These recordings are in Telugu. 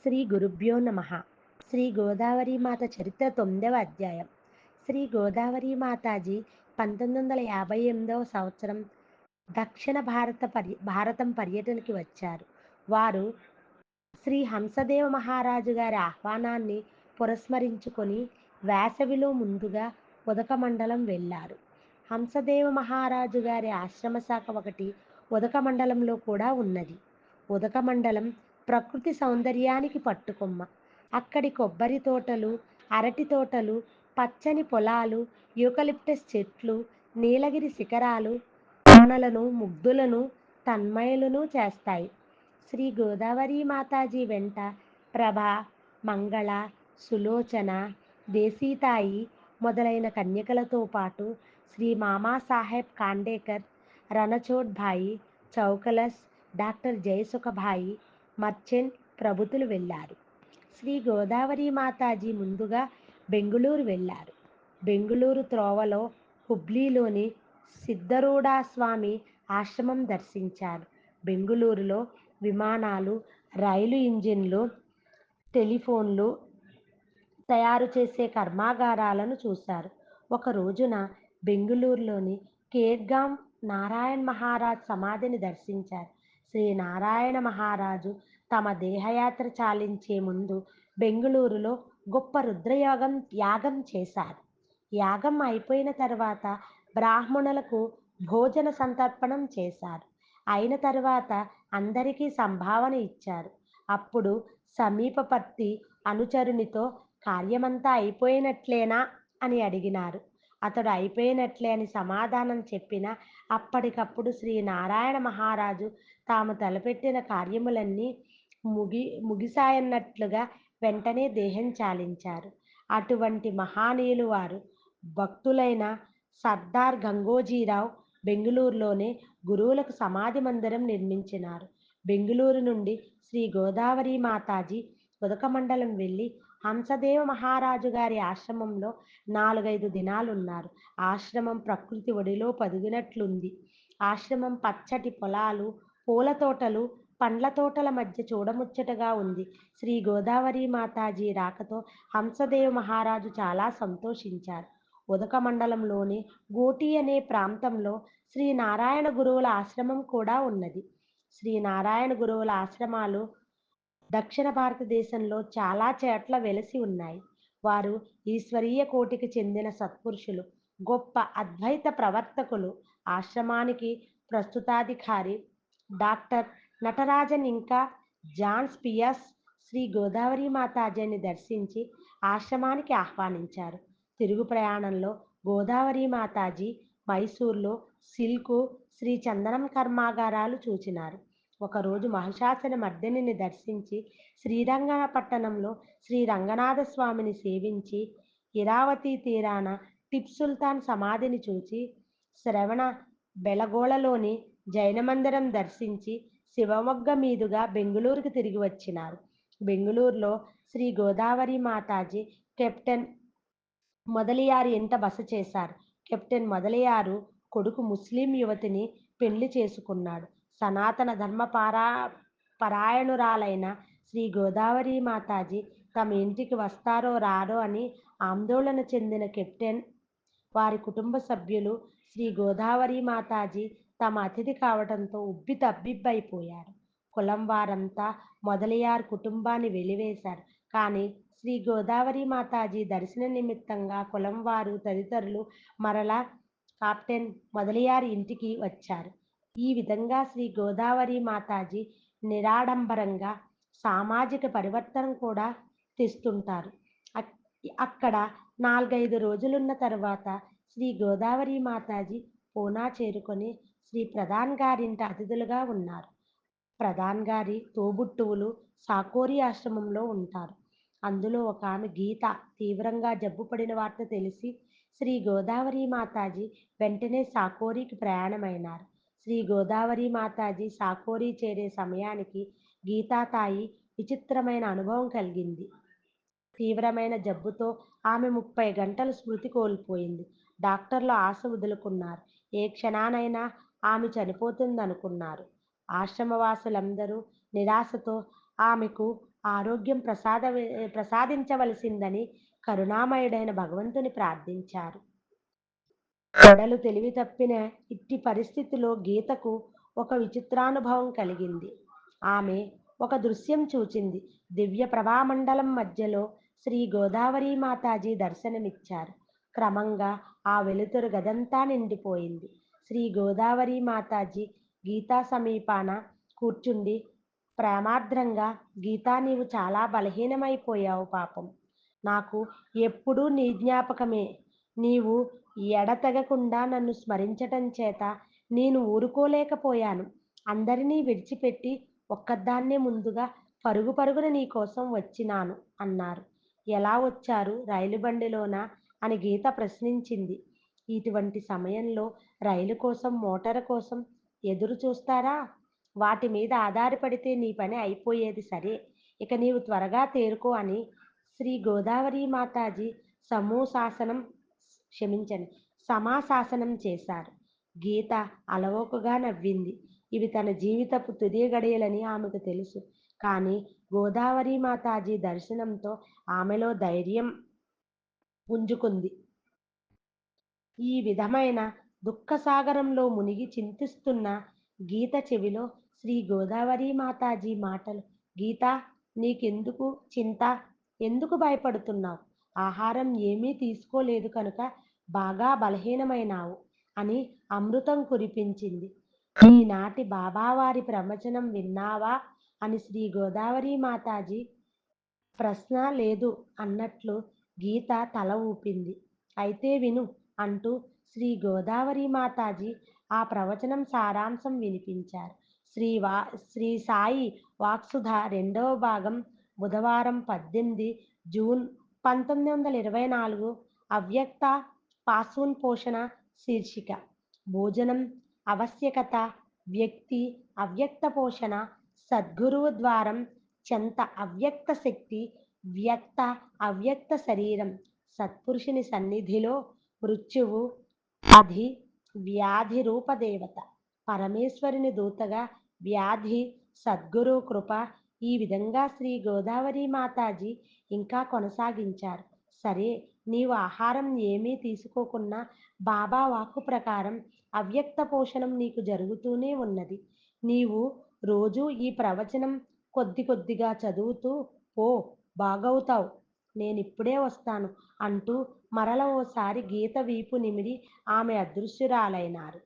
శ్రీ గురుభ్యో నమః. శ్రీ గోదావరీమాత చరిత్ర 9వ అధ్యాయం. శ్రీ గోదావరీమాతాజీ 1958వ సంవత్సరం దక్షిణ భారతం పర్యటనకి వచ్చారు. వారు శ్రీ హంసదేవ మహారాజు గారి ఆహ్వానాన్ని పురస్మరించుకొని వేసవిలో ముందుగా ఉదకమండలం వెళ్ళారు. హంసదేవ మహారాజు గారి ఆశ్రమ శాఖ ఒకటి ఉదకమండలంలో కూడా ఉన్నది. ఉదకమండలం ప్రకృతి సౌందర్యానికి పట్టుకొమ్మ. అక్కడి కొబ్బరి తోటలు, అరటి తోటలు, పచ్చని పొలాలు, యూకలిప్టస్ చెట్లు, నీలగిరి శిఖరాలు మనలను ముగ్ధులను తన్మయులను చేస్తాయి. శ్రీ గోదావరి మాతాజీ వెంట ప్రభ, మంగళ, సులోచన, దేశీతాయి మొదలైన కన్యకలతో పాటు శ్రీ మామాసాహెబ్ ఖాండేకర్, రణఛోడ్ భాయి, చౌకలస్, డాక్టర్ జయసుఖభాయి, మర్చెంట్ ప్రభుతులు వెళ్ళారు. శ్రీ గోదావరి మాతాజీ ముందుగా బెంగుళూరు వెళ్ళారు. బెంగుళూరు త్రోవలో హుబ్లీలోని సిద్ధరూఢ స్వామి ఆశ్రమం దర్శించారు. బెంగుళూరులో విమానాలు, రైలు ఇంజిన్లు, టెలిఫోన్లు తయారు చేసే కర్మాగారాలను చూశారు. ఒక రోజున బెంగుళూరులోని కేర్గాం నారాయణ్ మహారాజ్ సమాధిని దర్శించారు. శ్రీ నారాయణ మహారాజు తమ దేహయాత్ర చాలించే ముందు బెంగుళూరులో గొప్ప యాగం చేశారు. యాగం అయిపోయిన తర్వాత బ్రాహ్మణులకు భోజన సంతర్పణం చేశారు. అయిన తర్వాత అందరికీ సంభావన ఇచ్చారు. అప్పుడు సమీపపర్తి అనుచరునితో కార్యమంతా అయిపోయినట్లేనా అని అడిగినారు. అతడు అయిపోయినట్లే అని సమాధానం చెప్పిన అప్పటికప్పుడు శ్రీ నారాయణ మహారాజు తాము తలపెట్టిన కార్యములన్నీ ముగిసాయన్నట్లుగా వెంటనే దేహం చాలించారు. అటువంటి మహానీయులు వారు. భక్తులైన సర్దార్ గంగోజీరావు బెంగుళూరులోనే గురువులకు సమాధి మందిరం నిర్మించినారు. బెంగుళూరు నుండి శ్రీ గోదావరి మాతాజీ ఉదకమండలం వెళ్ళి హంసదేవ మహారాజు గారి ఆశ్రమంలో 4-5 దినాలున్నారు. ఆశ్రమం ప్రకృతి ఒడిలో పదిగినట్లుంది. ఆశ్రమం పచ్చటి పొలాలు, పూల తోటలు, పండ్ల తోటల మధ్య చూడముచ్చటగా ఉంది. శ్రీ గోదావరి మాతాజీ రాకతో హంసదేవ మహారాజు చాలా సంతోషించారు. ఉదకమండలంలోని గోటి అనే ప్రాంతంలో శ్రీ నారాయణ గురువుల ఆశ్రమం కూడా ఉన్నది. శ్రీ నారాయణ గురువుల ఆశ్రమాలు దక్షిణ భారతదేశంలో చాలా చోట్ల వెలసి ఉన్నాయి. వారు ఈశ్వరీయ కోటికి చెందిన సత్పురుషులు, గొప్ప అద్వైత ప్రవర్తకులు. ఆశ్రమానికి ప్రస్తుతాధికారి డాక్టర్ నటరాజన్ ఇంకా జాన్ స్పియర్స్ శ్రీ గోదావరి మాతాజీని దర్శించి ఆశ్రమానికి ఆహ్వానించారు. తిరుగు ప్రయాణంలో గోదావరి మాతాజీ మైసూర్లో సిల్కు, శ్రీ చందనం కర్మాగారాలు చూచినారు. ఒకరోజు మహిషాసుర మర్దినిని దర్శించి శ్రీరంగపట్టణంలో శ్రీ రంగనాథ స్వామిని సేవించి ఇరావతి తీరాన టిప్ సుల్తాన్ సమాధిని చూచి శ్రవణ బెళగోళలోని జైన మందిరం దర్శించి శివమొగ్గ మీదుగా బెంగుళూరుకు తిరిగి వచ్చినారు. బెంగుళూరులో శ్రీ గోదావరి మాతాజీ కెప్టెన్ మొదలియారు ఇంట బస చేశారు. కెప్టెన్ మొదలియారు కొడుకు ముస్లిం యువతిని పెళ్లి చేసుకున్నాడు. సనాతన ధర్మ పరాయణురాలైన శ్రీ గోదావరి మాతాజీ తమ ఇంటికి వస్తారో రారో అని ఆందోళన చెందిన కెప్టెన్ వారి కుటుంబ సభ్యులు శ్రీ గోదావరి మాతాజీ తమ అతిథి కావడంతో ఉబ్బి తబ్బిబ్బైపోయారు. కులం వారంతా మొదలియార్ కుటుంబాన్ని వెలివేశారు. కానీ శ్రీ గోదావరి మాతాజీ దర్శన నిమిత్తంగా కులం వారు తదితరులు మరలా కెప్టెన్ మొదలియార్ ఇంటికి వచ్చారు. ఈ విధంగా శ్రీ గోదావరి మాతాజీ నిరాడంబరంగా సామాజిక పరివర్తన కూడా తెస్తుంటారు. అక్కడ 4-5 రోజులున్న తర్వాత శ్రీ గోదావరి మాతాజీ పూనా చేరుకొని శ్రీ ప్రధాన్ గారింట అతిథులుగా ఉన్నారు. ప్రధాన్ గారి తోబుట్టువులు సాకోరి ఆశ్రమంలో ఉంటారు. అందులో ఒక ఆమె గీత తీవ్రంగా జబ్బుపడిన వార్త తెలిసి శ్రీ గోదావరి మాతాజీ వెంటనే సాకోరికి ప్రయాణమైనారు. శ్రీ గోదావరి మాతాజీ సాకోరి చేరే సమయానికి గీతాతాయి విచిత్రమైన అనుభవం కలిగింది. తీవ్రమైన జబ్బుతో ఆమె 30 గంటలు స్మృతి కోల్పోయింది. డాక్టర్లు ఆశ వదులుకున్నారు. ఏ క్షణానైనా ఆమె చనిపోతుందనుకున్నారు. ఆశ్రమవాసులందరూ నిరాశతో ఆమెకు ఆరోగ్యం ప్రసాదించవలసిందని కరుణామయుడైన భగవంతుని ప్రార్థించారు. కోడలు తెలివి తప్పిన ఇట్టి పరిస్థితిలో గీతకు ఒక విచిత్రానుభవం కలిగింది. ఆమె ఒక దృశ్యం చూచింది. దివ్య ప్రభామండలం మధ్యలో శ్రీ గోదావరి మాతాజీ దర్శనమిచ్చారు. క్రమంగా ఆ వెలుతురు గదంతా నిండిపోయింది. శ్రీ గోదావరి మాతాజీ గీతా సమీపాన కూర్చుండి ప్రేమార్ద్రంగా, గీతా, నీవు చాలా బలహీనమైపోయావు పాపం. నాకు ఎప్పుడూ నీ జ్ఞాపకమే. నీవు ఎడతెగకుండా నన్ను స్మరించటం చేత నేను ఊరుకోలేకపోయాను. అందరినీ విడిచిపెట్టి ఒక్కదాన్నే ముందుగా పరుగు పరుగున నీ కోసం వచ్చినాను అన్నారు. ఎలా వచ్చారు? రైలు బండిలోనా? అని గీత ప్రశ్నించింది. ఇటువంటి సమయంలో రైలు కోసం, మోటారు కోసం ఎదురు చూస్తారా? వాటి మీద ఆధారపడితే నీ పని అయిపోయేది సరే. ఇక నీవు త్వరగా తేరుకో అని శ్రీ గోదావరి మాతాజీ సమూశాసనం క్షమించండి సమాశాసనం చేశారు. గీత అలవోకగా నవ్వింది. ఇవి తన జీవితపు తుది గడియలని ఆమెకు తెలుసు. కానీ గోదావరి మాతాజీ దర్శనంతో ఆమెలో ధైర్యం పుంజుకుంది. ఈ విధమైన దుఃఖసాగరంలో మునిగి చింతిస్తున్న గీత చెవిలో శ్రీ గోదావరి మాతాజీ మాటలు, గీత, నీకెందుకు చింత? ఎందుకు భయపడుతున్నావు? ఆహారం ఏమీ తీసుకోలేదు కనుక బాగా బలహీనమైనావు అని అమృతం కురిపించింది. ఈనాటి బాబావారి ప్రవచనం విన్నావా అని శ్రీ గోదావరి మాతాజీ ప్రశ్న లేదు అన్నట్లు గీత తల ఊపింది. అయితే విను అంటూ శ్రీ గోదావరి మాతాజీ ఆ ప్రవచనం సారాంశం వినిపించారు. శ్రీ సాయి వాక్సుధ రెండవ భాగం, బుధవారం 18 జూన్ 1924. అవ్యక్త పాశూన్ పోషణ శీర్షిక. భోజనం ఆవశ్యకత, వ్యక్తి అవ్యక్త పోషణ, సద్గురువు ద్వారం చెంత అవ్యక్త శక్తి, వ్యక్త అవ్యక్త శరీరం, సత్పురుషుని సన్నిధిలో మృత్యువు, అది వ్యాధి రూపదేవత, పరమేశ్వరుని దూతగా వ్యాధి, సద్గురు కృప. ఈ విధంగా శ్రీ గోదావరి మాతాజీ ఇంకా కొనసాగించారు. సరే, నీవు ఆహారం ఏమీ తీసుకోకున్నా బాబా వాక్కు ప్రకారం అవ్యక్త పోషణం నీకు జరుగుతూనే ఉన్నది. నీవు రోజు ఈ ప్రవచనం కొద్ది కొద్దిగా చదువుతూ పో, బాగవుతావు. నేనిప్పుడే వస్తాను అంటూ మరల ఓసారి గీత వీపు నిమిరి ఆమె అదృశ్యురాలైనారు.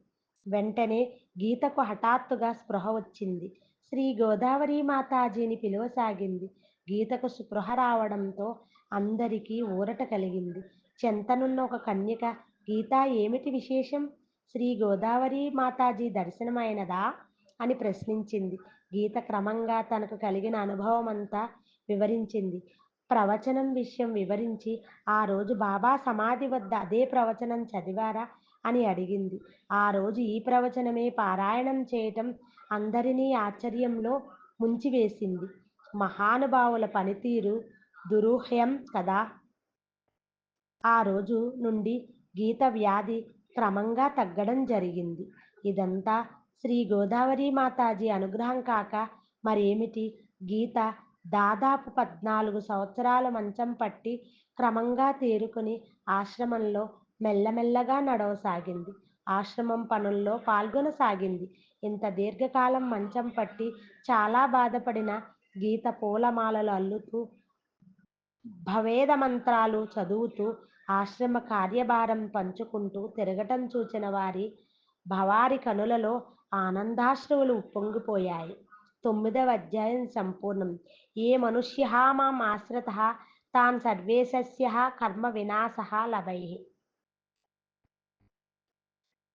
వెంటనే గీతకు హఠాత్తుగా స్పృహ వచ్చింది. శ్రీ గోదావరి మాతాజీని పిలువసాగింది. గీతకు స్పృహ రావడంతో అందరికీ ఊరట కలిగింది. చెంతనున్న ఒక కన్యక, గీత, ఏమిటి విశేషం? శ్రీ గోదావరి మాతాజీ దర్శనమైనదా అని ప్రశ్నించింది. గీత క్రమంగా తనకు కలిగిన అనుభవమంతా వివరించింది. ప్రవచనం విషయం వివరించి, ఆ రోజు బాబా సమాధి వద్ద అదే ప్రవచనం చదివారా అని అడిగింది. ఆ రోజు ఈ ప్రవచనమే పారాయణం చేయటం అందరినీ ఆశ్చర్యంలో ముంచివేసింది. మహానుభావుల పనితీరు దురూహ్యం కదా. ఆ రోజు నుండి గీత వ్యాధి క్రమంగా తగ్గడం జరిగింది. ఇదంతా శ్రీ గోదావరి మాతాజీ అనుగ్రహం కాక మరేమిటి? గీత దాదాపు 14 సంవత్సరాలు మంచం పట్టి క్రమంగా తేరుకుని ఆశ్రమంలో మెల్లమెల్లగా నడవసాగింది. ఆశ్రమం పనుల్లో పాల్గొనసాగింది. ఇంత దీర్ఘకాలం మంచం పట్టి చాలా బాధపడిన గీత పూలమాలలు అల్లుతూ, భవేద మంత్రాలు చదువుతూ, ఆశ్రమ కార్యభారం పంచుకుంటూ తిరగటం చూచిన వారి కనులలో ఆనందాశ్రువులు ఉప్పొంగిపోయాయి. 9వ అధ్యాయం సంపూర్ణం. ఏ మనుష్య మాం ఆశ్రితః తాన్ సర్వేశస్య కర్మ వినాశః లభైః.